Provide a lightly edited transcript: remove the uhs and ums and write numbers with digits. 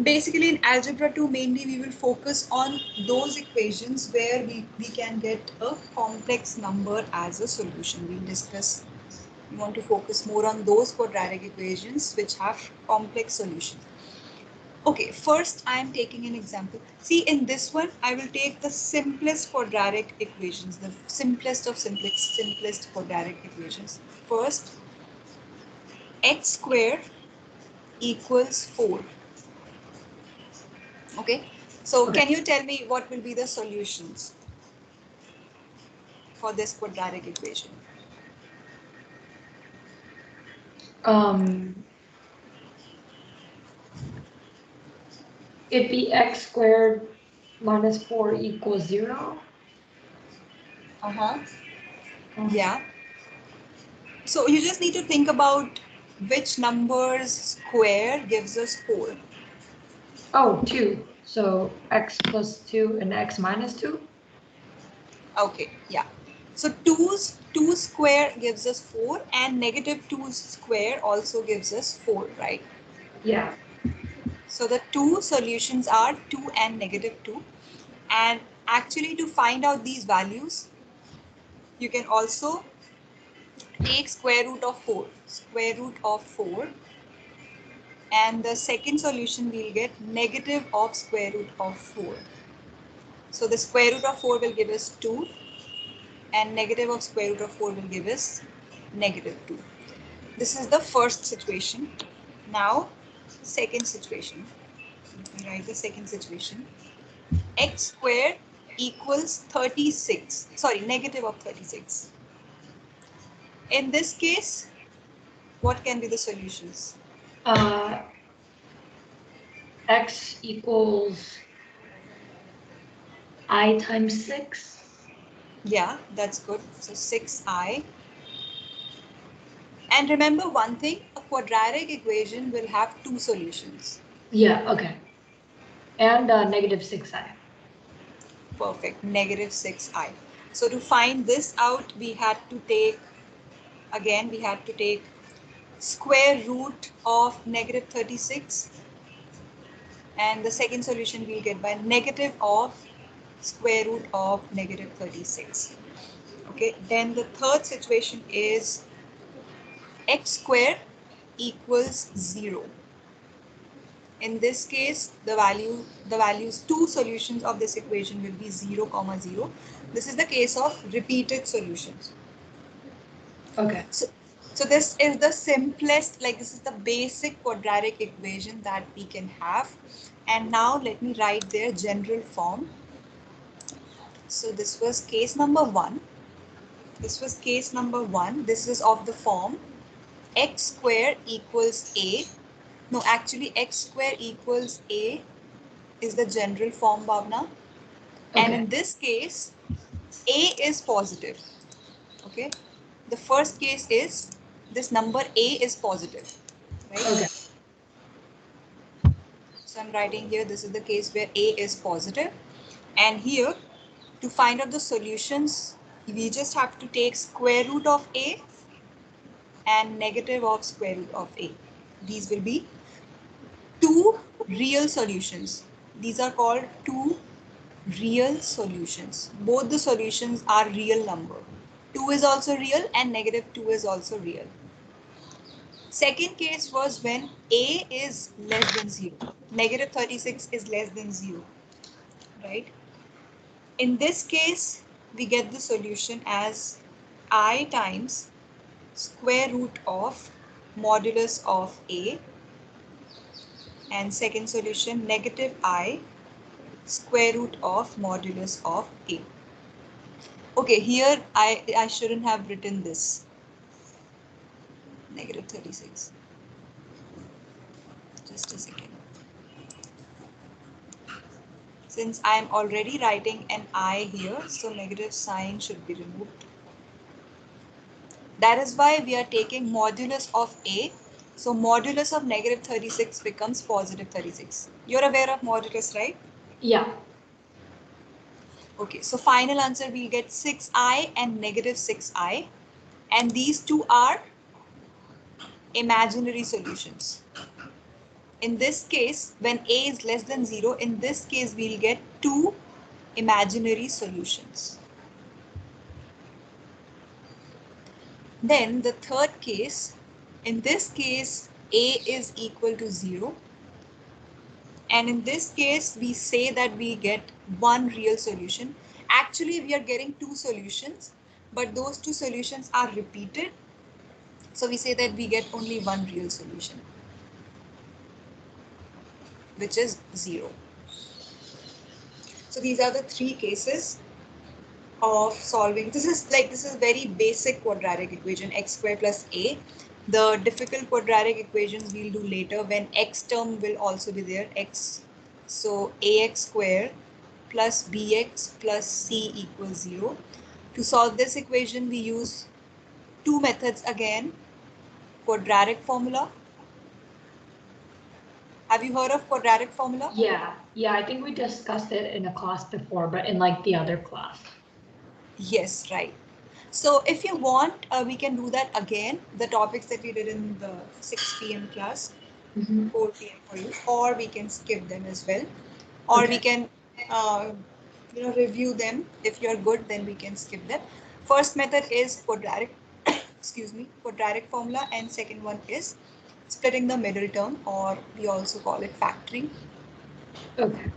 Basically in Algebra 2 mainly we will focus on those equations where we can get a complex number as a solution. We'll discuss, we want to focus more on those quadratic equations which have complex solutions. Okay, first I am taking an example. See, in this one, I will take the simplest quadratic equations, the simplest of simplest quadratic equations. First, x square equals 4. Okay, so Okay. can you tell me what will be the solutions for this quadratic equation? It'd be x squared minus 4 equals 0. Uh-huh. Yeah. So you just need to think about which number's square gives us 4. Oh, 2. So x plus 2 and x minus 2? Okay, yeah. So 2 square gives us 4 and negative 2 square also gives us 4, right? Yeah. So the two solutions are 2 and negative 2. And actually to find out these values, you can also take square root of 4. Square root of 4. And the second solution we'll get negative of square root of 4. So the square root of 4 will give us 2. And negative of square root of 4 will give us negative 2. This is the first situation. Now, second situation. Let me write the second situation. X square equals 36. Sorry, negative of 36. In this case, what can be the solutions? X equals I times 6. Yeah, that's good. So 6i. And remember one thing, a quadratic equation will have two solutions. Yeah, okay. And negative 6i. Perfect, negative 6i. So to find this out, we had to take square root of negative 36. And the second solution we'll get by negative of square root of negative 36. Okay, then the third situation is x square equals 0. In this case, the values, two solutions of this equation will be 0, 0. This is the case of repeated solutions. Okay. So this is the simplest, like this is the basic quadratic equation that we can have. And now let me write their general form. So this was case number 1. This was case number 1. This is of the form x square equals a. No, actually x square equals a is the general form, Bhavna. Okay. And in this case, a is positive. Okay. The first case is this number a is positive. Right? Okay. So I'm writing here, this is the case where a is positive. And here, to find out the solutions, we just have to take square root of a and negative of square root of a. These will be two real solutions. These are called two real solutions. Both the solutions are real number. 2 is also real and negative 2 is also real. Second case was when a is less than 0. Negative 36 is less than 0. Right? In this case, we get the solution as I times square root of modulus of a, and second solution negative I square root of modulus of a. Okay, here I shouldn't have written this. Negative 36. Just a second. Since I am already writing an I here, so negative sign should be removed. That is why we are taking modulus of a. So modulus of negative 36 becomes positive 36. You're aware of modulus, right? Yeah. Okay, so final answer we'll get 6i and negative 6i. And these two are imaginary solutions. in this case, when a is less than 0, in this case we'll get two imaginary solutions. Then the third case, in this case a is equal to 0, and in this case we say that we get one real solution. Actually we are getting two solutions, but those two solutions are repeated, so we say that we get only one real solution, which is 0. So these are the three cases of solving. This is very basic quadratic equation, x square plus a. The difficult quadratic equations we'll do later when x term will also be there, x. So ax square plus bx plus c equals 0. To solve this equation we use two methods again. Quadratic formula. Have you heard of quadratic formula? Yeah, I think we discussed it in a class before, but in like the other class. Yes, right. So if you want, we can do that again, the topics that we did in the 6 p.m. class, 4 p.m. for you, or we can skip them as well, or we can uh, review them. If you're good, then we can skip them. First method is quadratic, excuse me, quadratic formula, and second one is splitting the middle term, or we also call it factoring. Okay.